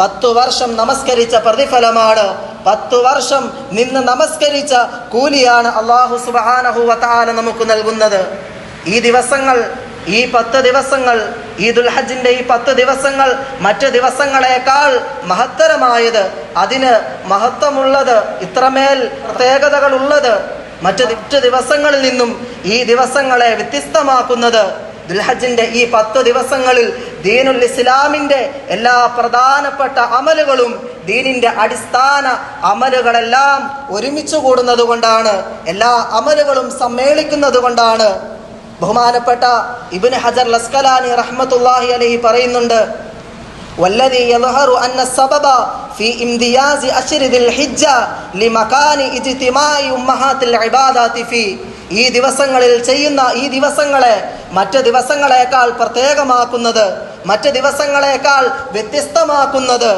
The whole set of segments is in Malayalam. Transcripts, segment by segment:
10 വർഷം നമസ്കരിച്ച പ്രതിഫലമാണ്, 10 വർഷം നിന്ന് നമസ്കരിച്ച കൂലിയാണ് അല്ലാഹു സുബ്ഹാനഹു വ തആല നമുക്ക് നൽകുന്നത്. ഈ ദിവസങ്ങൾ, ഈ 10 ദിവസങ്ങൾ, ഈദുൽ ഹജ്ജിന്റെ ഈ 10 ദിവസങ്ങൾ മറ്റ് ദിവസങ്ങളെക്കാൾ മഹത്തരമായത്, അതിന് മഹത്വമുള്ളത്, ഇത്രമേൽ പ്രത്യേകതകളുള്ളത്, മറ്റ് ദിവസങ്ങളിൽ നിന്നും ഈ ദിവസങ്ങളെ വ്യത്യസ്തമാക്കുന്നത് ദുൽഹജ്ജിന്റെ ഈ 10 ദിവസങ്ങളിൽ ദീനുൽ ഇസ്ലാമിന്റെ എല്ലാ പ്രധാനപ്പെട്ട അമലുകളും, ദീനിന്റെ അടിസ്ഥാന അമലുകളെല്ലാം ഒരുമിച്ച് കൂടുന്നത് കൊണ്ടാണ്, എല്ലാ അമലുകളും സമ്മേളിക്കുന്നത് കൊണ്ടാണ്. ബഹുമാനപ്പെട്ട ഇബ്നു ഹജർ അസ്ഖലാനി റഹ്മത്തുള്ളാഹി അലൈഹി പറയുന്നുണ്ട്, വല്ലദീ യദ്ഹറു അന്ന സബബ ഫീ ഇംതിയാസി അശ്രി ദിൽ ഹിജ്ജ ലിമകാനി ഇജ്തിമാഇ ഉമ്മഹാത്തിൽ ഇബാദാതി ഫീ. ഈ ദിവസങ്ങളിൽ ചെയ്യുന്ന ഈ ദിവസങ്ങളെ മറ്റ് ദിവസങ്ങളെക്കാൾ പ്രത്യേകമാക്കുന്നത്, മറ്റ് ദിവസങ്ങളെക്കാൾ വ്യത്യസ്തമാക്കുന്നത്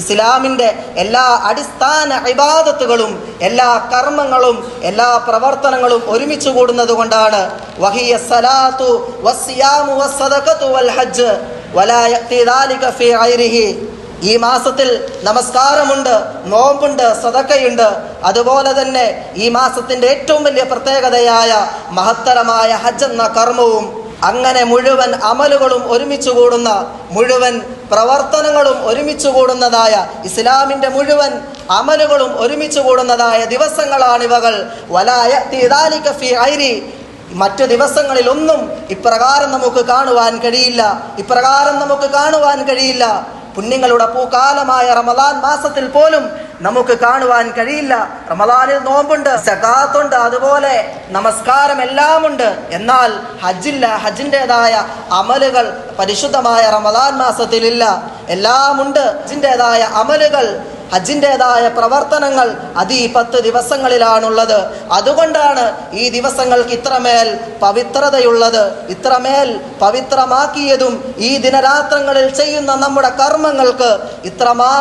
ഇസ്ലാമിൻ്റെ എല്ലാ അടിസ്ഥാന ഇബാദത്തുകളും, എല്ലാ കർമ്മങ്ങളും, എല്ലാ പ്രവർത്തനങ്ങളും ഒരുമിച്ച് കൂടുന്നത് കൊണ്ടാണ്. വഹിയ സലാത്തു വസ്സിയാമു വസ്സദഖത്തു വൽ ഹജ്ജ് വലാ യഅതി ദാലിക ഫീ ഗൈരിഹി. ഈ മാസത്തിൽ നമസ്കാരമുണ്ട്, നോമ്പുണ്ട്, സദഖയുണ്ട്. അതുപോലെ തന്നെ ഈ മാസത്തിൻ്റെ ഏറ്റവും വലിയ പ്രത്യേകതയായ മഹത്തരമായ ഹജ്ജ് എന്ന കർമ്മവും, അങ്ങനെ മുഴുവൻ അമലുകളും ഒരുമിച്ച് കൂടുന്ന, മുഴുവൻ പ്രവർത്തനങ്ങളും ഒരുമിച്ച് കൂടുന്നതായ, ഇസ്ലാമിൻ്റെ മുഴുവൻ അമലുകളും ഒരുമിച്ച് കൂടുന്നതായ ദിവസങ്ങളാണിവകൾ. വലാ യഅതി ദാലിക ഫീ ഗൈരി. മറ്റു ദിവസങ്ങളിലൊന്നും ഇപ്രകാരം നമുക്ക് കാണുവാൻ കഴിയില്ല, ഇപ്രകാരം നമുക്ക് കാണുവാൻ കഴിയില്ല. പുണ്യങ്ങളുടെ പൂക്കാലമായ റമദാൻ മാസത്തിൽ പോലും നമുക്ക് കാണുവാൻ കഴിയില്ല. റമദാനിൽ നോമ്പുണ്ട്, സകാത്തുണ്ട്, അതുപോലെ നമസ്കാരം എല്ലാമുണ്ട്. എന്നാൽ ഹജ്ജില്ല, ഹജ്ജിൻ്റെതായ അമലുകൾ പരിശുദ്ധമായ റമദാൻ മാസത്തിലില്ല. എല്ലാമുണ്ട്, ഹജ്ജിൻ്റെതായ അമലുകൾ, ഹജ്ജിൻ്റെതായ പ്രവർത്തനങ്ങൾ അത് ഈ 10 ദിവസങ്ങളിലാണുള്ളത്. അതുകൊണ്ടാണ് ഈ ദിവസങ്ങൾക്ക് ഇത്രമേൽ പവിത്രതയുള്ളത്, ഇത്രമേൽ പവിത്രമാക്കിയതും ഈ ദിനരാത്രങ്ങളിൽ ചെയ്യുന്ന നമ്മുടെ കർമ്മങ്ങൾക്ക് ഇത്രമാ